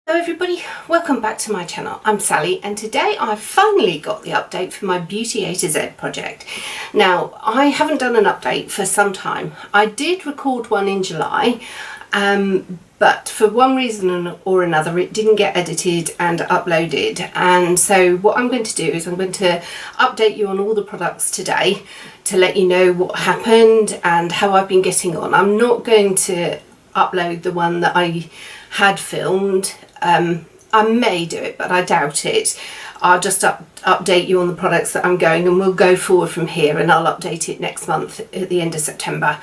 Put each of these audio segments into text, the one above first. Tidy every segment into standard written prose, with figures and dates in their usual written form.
Hello everybody, welcome back to my channel. I'm Sally and today I've finally got the update for my Beauty A to Z project. Now, I haven't done an update for some time. I did record one in July, but for one reason or another it didn't get edited and uploaded, and so what I'm going to do is I'm going to update you on all the products today to let you know what happened and how I've been getting on. I'm not going to upload the one that I had filmed. I may do it, but I doubt it. I'll just update you on the products that I'm going, and we'll go forward from here, and I'll update it next month at the end of September.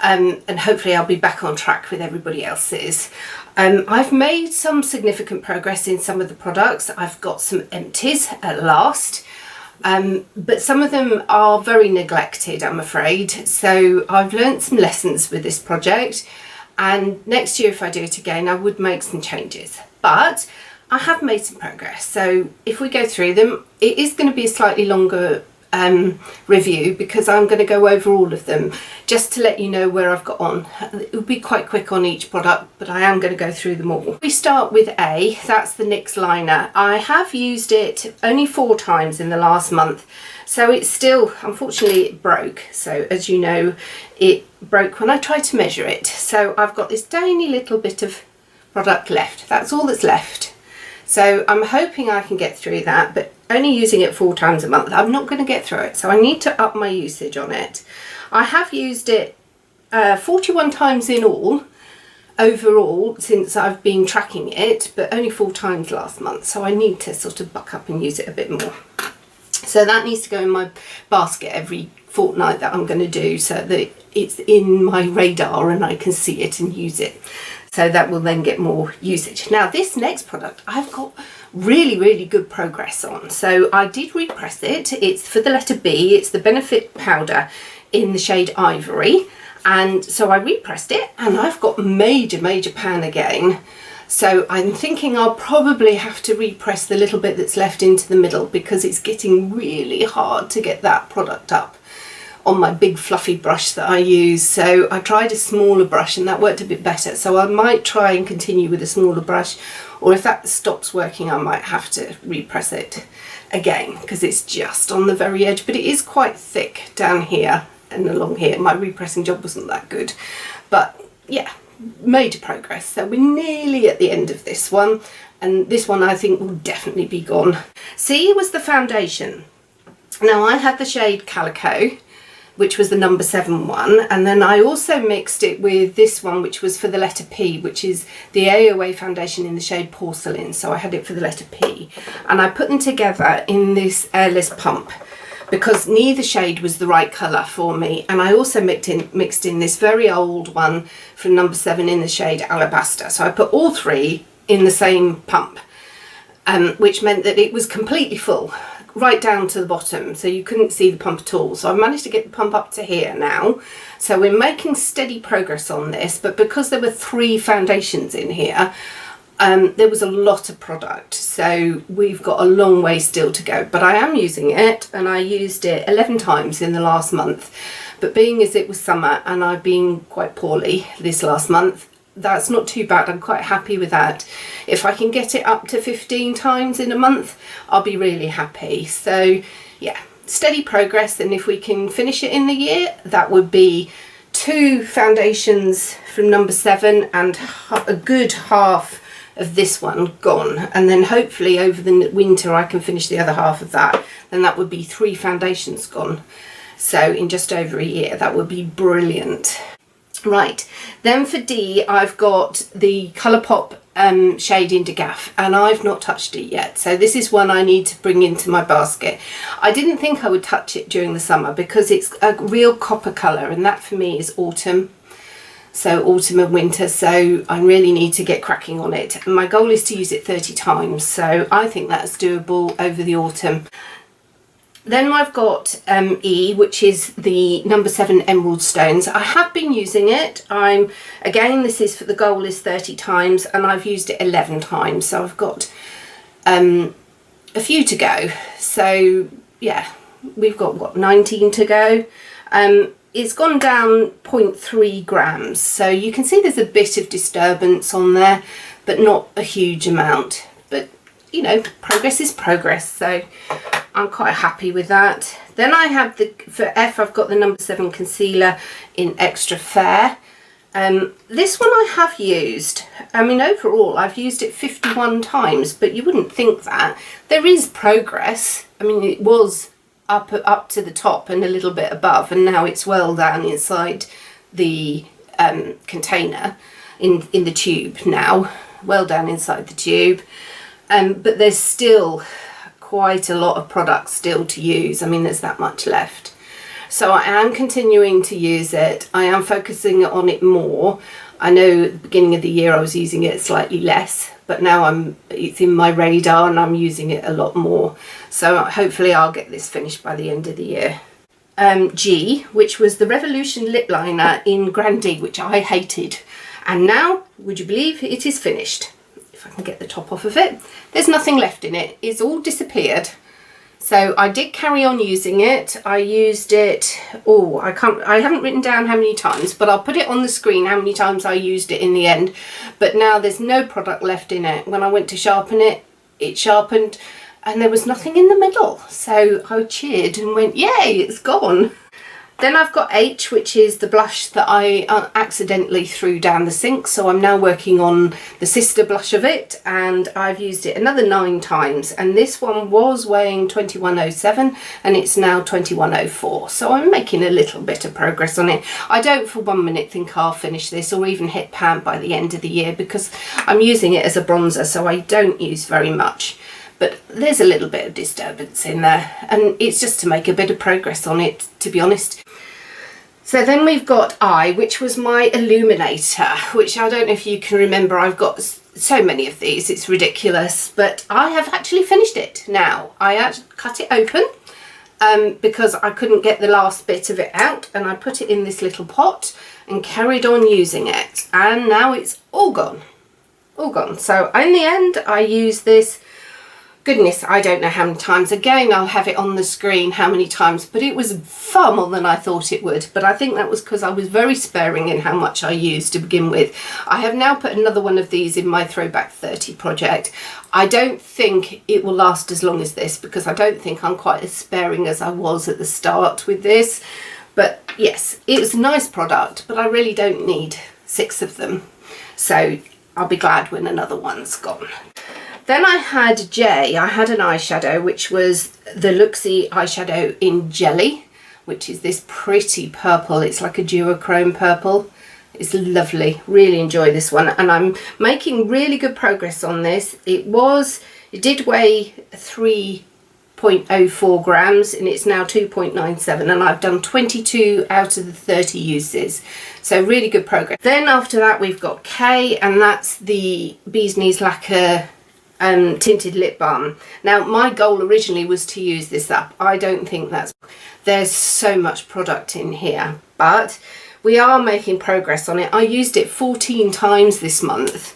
And hopefully I'll be back on track with everybody else's. I've made some significant progress in some of the products. I've got some empties at last. But some of them are very neglected, I'm afraid. So I've learnt some lessons with this project. And next year, if I do it again, I would make some changes. But I have made some progress. So if we go through them, it is going to be a slightly longer review because I'm going to go over all of them just to let you know where I've got on. It will be quite quick on each product, but I am going to go through them all. We start with A, that's the NYX liner. I have used it only 4 times in the last month. So it's still, unfortunately it broke. So as you know, it broke when I tried to measure it. So I've got this tiny little bit of product left. That's all that's left. So I'm hoping I can get through that, but only using it 4 times a month, I'm not going to get through it. So I need to up my usage on it. I have used it 41 times in all, overall, since I've been tracking it, but only 4 times last month. So I need to sort of buck up and use it a bit more. So that needs to go in my basket every fortnight that I'm going to do, so that it's in my radar and I can see it and use it. So that will then get more usage. Now this next product I've got really good progress on. So I did repress it. It's for the letter B. It's the Benefit powder in the shade Ivory. And so I repressed it and I've got major pan again. So I'm thinking I'll probably have to repress the little bit that's left into the middle because it's getting really hard to get that product up on my big fluffy brush that I use. So I tried a smaller brush and that worked a bit better. So I might try and continue with a smaller brush, or if that stops working I might have to repress it again because it's just on the very edge, but it is quite thick down here and along here. My repressing job wasn't that good, but yeah, major progress. So we're nearly at the end of this one, and this one I think will definitely be gone. C was the foundation. Now I had the shade Calico, which was the number 7 one, and then I also mixed it with this one, which was for the letter P, which is the AOA foundation in the shade Porcelain. So I had it for the letter P, and I put them together in this airless pump because neither shade was the right colour for me. And I also mixed in this very old one from number 7 in the shade Alabaster. So I put all 3 in the same pump, which meant that it was completely full, right down to the bottom, so you couldn't see the pump at all. So I've managed to get the pump up to here now. So we're making steady progress on this, but because there were 3 foundations in here, there was a lot of product, so we've got a long way still to go. But I am using it, and I used it 11 times in the last month. But being as it was summer and I've been quite poorly this last month, that's not too bad. I'm quite happy with that. If I can get it up to 15 times in a month, I'll be really happy. So yeah, steady progress, and if we can finish it in the year, that would be 2 foundations from number 7 and a good half of this one gone, and then hopefully over the winter I can finish the other half of that. Then that would be 3 foundations gone. So in just over a year, that would be brilliant. Right, then for D, I've got the Colourpop shade in DGAF, and I've not touched it yet. So this is one I need to bring into my basket. I didn't think I would touch it during the summer because it's a real copper colour, and that for me is autumn. So autumn and winter, so I really need to get cracking on it. And my goal is to use it 30 times, so I think that's doable over the autumn. Then I've got E, which is the number 7 Emerald Stones. I have been using it. Again, this is for the goal is 30 times, and I've used it 11 times. So I've got a few to go. So yeah, we've got what, 19 to go. it's gone down 0.3 grams. So you can see there's a bit of disturbance on there, but not a huge amount. But, you know, progress is progress. So I'm quite happy with that. Then I have for F, I've got the No7 concealer in Extra Fair. This one I have used. I mean, overall, I've used it 51 times, but you wouldn't think that. There is progress. I mean, it was up to the top and a little bit above, and now it's well down inside the container, in the tube now, well down inside the tube. But there's still quite a lot of products still to use. I mean, there's that much left. So I am continuing to use it. I am focusing on it more. I know at the beginning of the year I was using it slightly less, but now it's in my radar and I'm using it a lot more. So hopefully I'll get this finished by the end of the year. G, which was the Revolution lip liner in Grandee, which I hated. And now, would you believe, it is finished. If I can get the top off of it. There's nothing left in it. It's all disappeared. So I did carry on using it. I used it, I haven't written down how many times, but I'll put it on the screen how many times I used it in the end. But now there's no product left in it. When I went to sharpen it, it sharpened and there was nothing in the middle. So I cheered and went, yay, it's gone. Then I've got H, which is the blush that I accidentally threw down the sink. So I'm now working on the sister blush of it, and I've used it another 9 times. And this one was weighing 2107 and it's now 2104. So I'm making a little bit of progress on it. I don't for 1 minute think I'll finish this or even hit pan by the end of the year, because I'm using it as a bronzer, so I don't use very much. But there's a little bit of disturbance in there, and it's just to make a bit of progress on it, to be honest. So then we've got I, which was my illuminator, which I don't know if you can remember. I've got so many of these, it's ridiculous, but I have actually finished it now. I cut it open because I couldn't get the last bit of it out, and I put it in this little pot and carried on using it, and now it's all gone. All gone. So in the end, I used this, goodness, I don't know how many times. Again, I'll have it on the screen how many times, but it was far more than I thought it would. But I think that was because I was very sparing in how much I used to begin with. I have now put another one of these in my Throwback 30 project. I don't think it will last as long as this, because I don't think I'm quite as sparing as I was at the start with this. But yes, it was a nice product, but I really don't need 6 of them. So I'll be glad when another one's gone. Then I had J, I had an eyeshadow, which was the Luxie eyeshadow in Jelly, which is this pretty purple. It's like a duochrome purple. It's lovely. Really enjoy this one. And I'm making really good progress on this. It did weigh 3.04 grams and it's now 2.97, and I've done 22 out of the 30 uses. So really good progress. Then after that we've got K, and that's the Bee's Knees Lacquer tinted lip balm. Now my goal originally was to use this up. I don't think there's so much product in here, but we are making progress on it. I used it 14 times this month,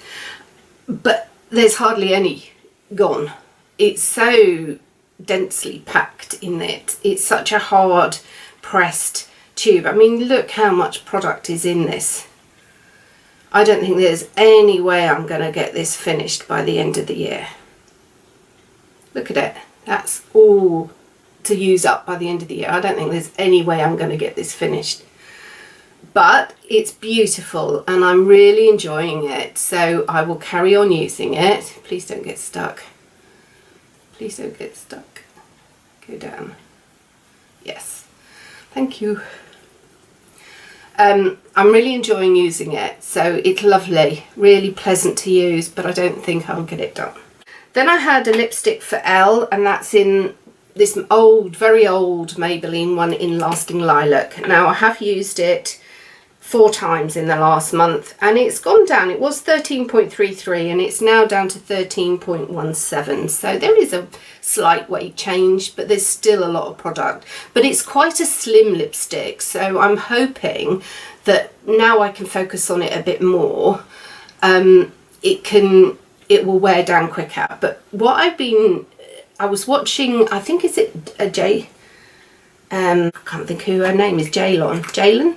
but there's hardly any gone. It's so densely packed in it. It's such a hard pressed tube. I mean, look how much product is in this. I don't think there's any way I'm going to get this finished by the end of the year. Look at it. That's all to use up by the end of the year. I don't think there's any way I'm going to get this finished. But it's beautiful and I'm really enjoying it. So I will carry on using it. Please don't get stuck. Please don't get stuck. Go down. Yes. Thank you. I'm really enjoying using it, so it's lovely, really pleasant to use, but I don't think I'll get it done. Then I had a lipstick for L, and that's in this old, very old Maybelline one in Lasting Lilac. Now I have used it 4 times in the last month and it's gone down. It was 13.33 and it's now down to 13.17. So there is a slight weight change, but there's still a lot of product. But it's quite a slim lipstick, so I'm hoping that now I can focus on it a bit more. It will wear down quicker. But what I was watching, I think is it a I can't think who her name is, Jaylon.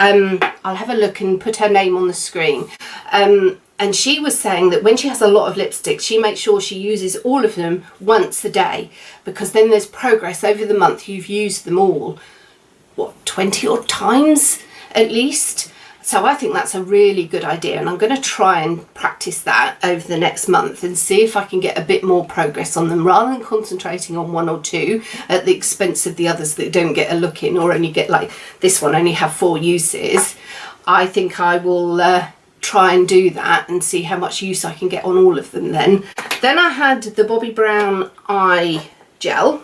I'll have a look and put her name on the screen. And she was saying that when she has a lot of lipsticks, she makes sure she uses all of them once a day, because then there's progress over the month. You've used them all, what, 20 odd times at least? So I think that's a really good idea, and I'm going to try and practice that over the next month and see if I can get a bit more progress on them, rather than concentrating on one or two at the expense of the others that don't get a look in, or only get, like this one, only have 4 uses. I think I will try and do that and see how much use I can get on all of them then. Then I had the Bobbi Brown eye gel.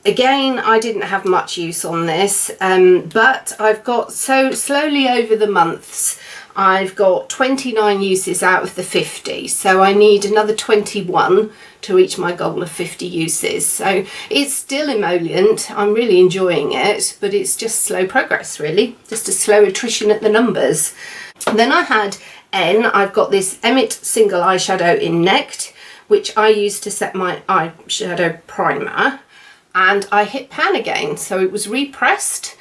Again, I didn't have much use on this, but I've got, so slowly over the months, I've got 29 uses out of the 50. So I need another 21 to reach my goal of 50 uses. So it's still emollient. I'm really enjoying it, but it's just slow progress really, just a slow attrition at the numbers. And then I had I've got this Emmett single eyeshadow in Necked, which I use to set my eyeshadow primer. And I hit pan again, so it was repressed,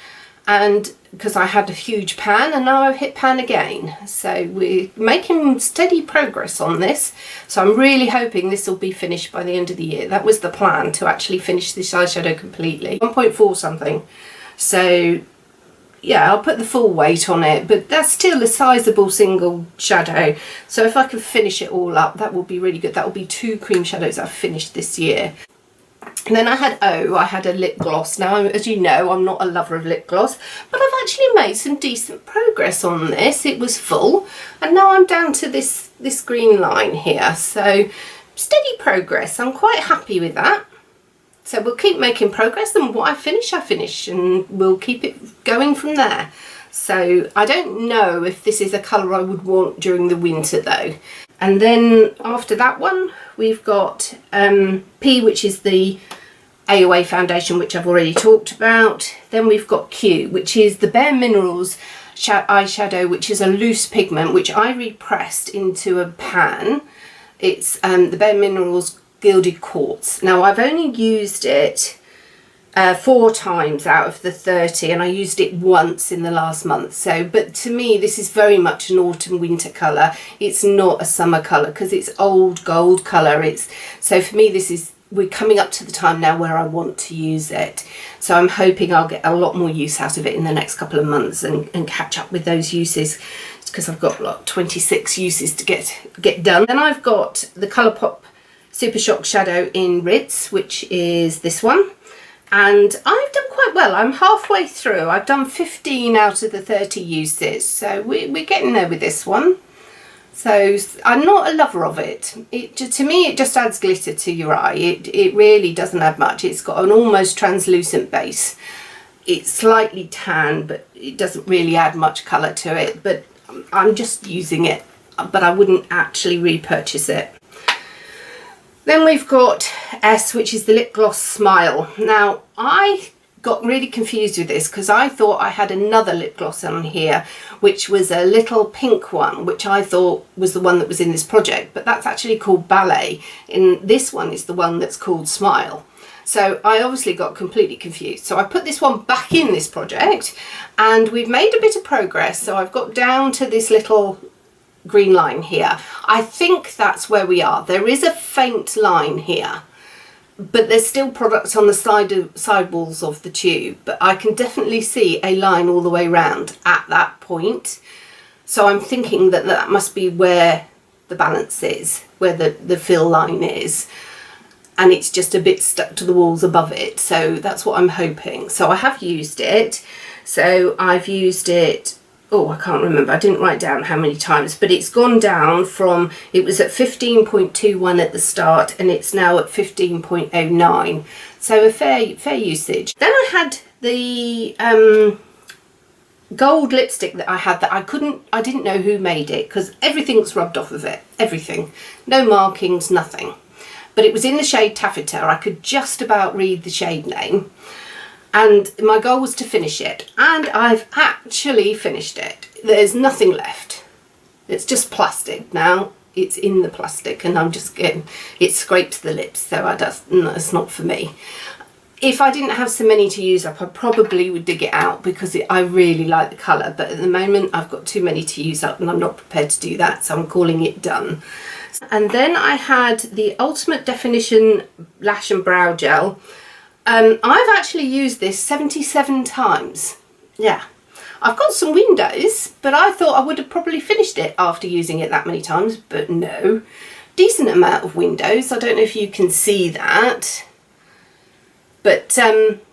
and because I had a huge pan, and now I've hit pan again. So we're making steady progress on this, so I'm really hoping this will be finished by the end of the year. That was the plan, to actually finish this eyeshadow completely. 1.4 something, so yeah, I'll put the full weight on it, but that's still a sizable single shadow, so if I can finish it all up, that will be really good. That will be 2 cream shadows I've finished this year. And then I had a lip gloss. Now, as you know, I'm not a lover of lip gloss, but I've actually made some decent progress on this. It was full, and now I'm down to this green line here. So steady progress. I'm quite happy with that. So we'll keep making progress, and what I finish, and we'll keep it going from there. So I don't know if this is a colour I would want during the winter though. And then after that one, we've got P, which is the AOA foundation, which I've already talked about. Then we've got Q, which is the Bare Minerals eyeshadow, which is a loose pigment, which I repressed into a pan. It's the Bare Minerals Gilded Quartz. Now, I've only used it 4 times out of the 30, and I used it once in the last month. So, but to me, this is very much an autumn winter colour. It's not a summer colour because it's old gold colour. So for me, we're coming up to the time now where I want to use it. So I'm hoping I'll get a lot more use out of it in the next couple of months and catch up with those uses, because I've got like 26 uses to get done. Then I've got the Colourpop Super Shock Shadow in Ritz, which is this one. And I've done quite well. I'm halfway through. I've done 15 out of the 30 uses. So we're getting there with this one. So I'm not a lover of it. To me, it just adds glitter to your eye. It really doesn't add much. It's got an almost translucent base. It's slightly tan, but it doesn't really add much colour to it. But I'm just using it. But I wouldn't actually repurchase it. Then we've got S, which is the Lip Gloss Smile. Now, I got really confused with this because I thought I had another lip gloss on here, which was a little pink one, which I thought was the one that was in this project, but that's actually called Ballet. And this one is the one that's called Smile. So I obviously got completely confused. So I put this one back in this project, and we've made a bit of progress. So I've got down to this little green line here. I think that's where we are. There is a faint line here, but there's still products on the side walls of the tube, but I can definitely see a line all the way around at that point. So I'm thinking that that must be where the balance is, where the fill line is, and it's just a bit stuck to the walls above it. So that's what I'm hoping. So I have used it. So I've used it, oh, I can't remember, I didn't write down how many times, but it's gone down from, it was at 15.21 at the start, and it's now at 15.09. So a fair usage. Then I had the gold lipstick that I had that I didn't know who made it, because everything's rubbed off of it, everything. No markings, nothing. But it was in the shade Taffeta. I could just about read the shade name. And my goal was to finish it, and I've actually finished it. There's nothing left. It's just plastic now. It's in the plastic, and I'm just getting, it scrapes the lips, so no, it's not for me. If I didn't have so many to use up, I probably would dig it out because I really like the colour, but at the moment I've got too many to use up and I'm not prepared to do that, so I'm calling it done. And then I had the Ultimate Definition Lash and Brow Gel. I've actually used this 77 times. Yeah, I've got some windows, but I thought I would have probably finished it after using it that many times, but no. Decent amount of windows. I don't know if you can see that. But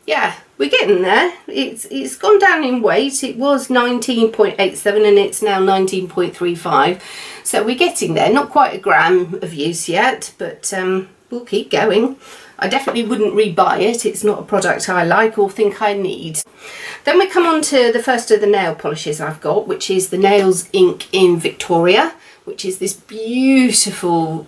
yeah, we're getting there. It's gone down in weight. It was 19.87 and it's now 19.35. So we're getting there. Not quite a gram of use yet, but we'll keep going. I definitely wouldn't rebuy it. It's not a product I like or think I need. Then we come on to the first of the nail polishes I've got, which is the Nails Ink in Victoria, which is this beautiful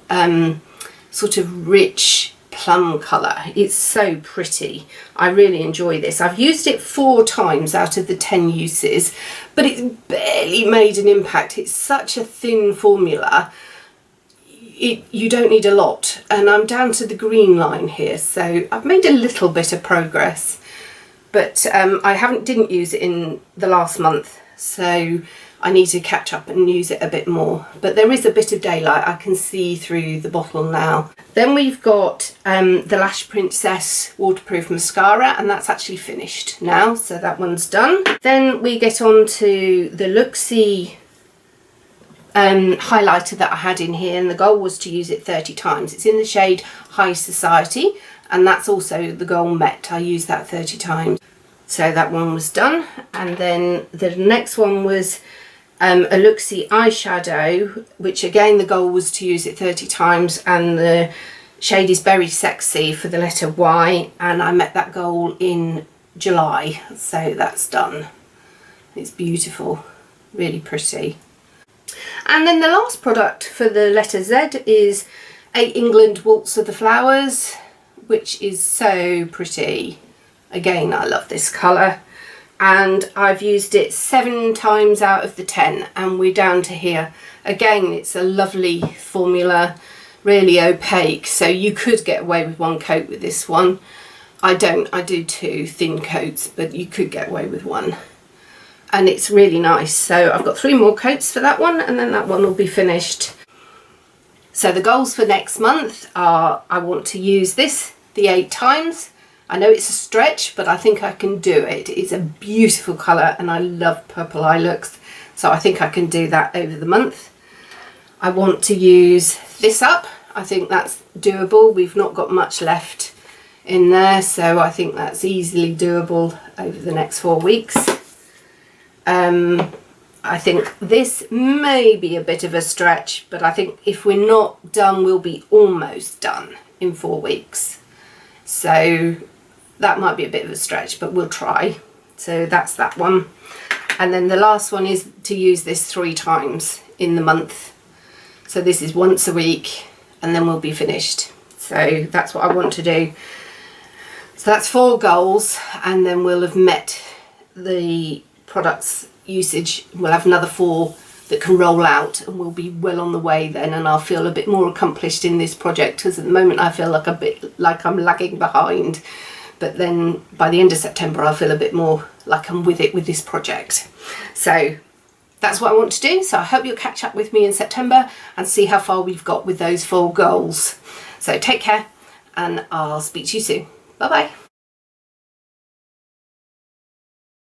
sort of rich plum colour. It's so pretty. I really enjoy this. I've used it 4 times out of the 10 uses, but it's barely made an impact. It's such a thin formula. You don't need a lot, and I'm down to the green line here, so I've made a little bit of progress, but I didn't use it in the last month, so I need to catch up and use it a bit more. But there is a bit of daylight. I can see through the bottle now. Then we've got the Lash Princess Waterproof Mascara, and that's actually finished now, so that one's done. Then we get on to the Luxie highlighter that I had in here, and the goal was to use it 30 times. It's in the shade High Society, and that's also the goal met. I used that 30 times. So that one was done. And then the next one was a Luxie eyeshadow, which again the goal was to use it 30 times, and the shade is Very Sexy for the letter Y, and I met that goal in July, so that's done. It's beautiful, really pretty. And then the last product for the letter Z is 8 England Waltz of the Flowers, which is so pretty. Again, I love this colour, and I've used it 7 times out of the 10, and we're down to here. Again, it's a lovely formula, really opaque, so you could get away with 1 coat with this one. I don't, I do 2 thin coats, but you could get away with 1. And it's really nice. So I've got 3 more coats for that one, and then that one will be finished. So the goals for next month are, I want to use this the 8 times. I know it's a stretch, but I think I can do it. It's a beautiful colour, and I love purple eye looks, so I think I can do that over the month. I want to use this up. I think that's doable. We've not got much left in there, so I think that's easily doable over the next 4 weeks. I think this may be a bit of a stretch, but I think if we're not done, we'll be almost done in 4 weeks. So that might be a bit of a stretch, but we'll try. So that's that one. And then the last one is to use this 3 times in the month. So this is once a week, and then we'll be finished. So that's what I want to do. So that's 4 goals, and then we'll have met the products usage. We'll have another 4 that can roll out, and we'll be well on the way then, and I'll feel a bit more accomplished in this project, because at the moment I feel like a bit like I'm lagging behind, but then by the end of September I'll feel a bit more like I'm with it with this project. So that's what I want to do. So I hope you'll catch up with me in September and see how far we've got with those 4 goals. So take care, and I'll speak to you soon. Bye bye.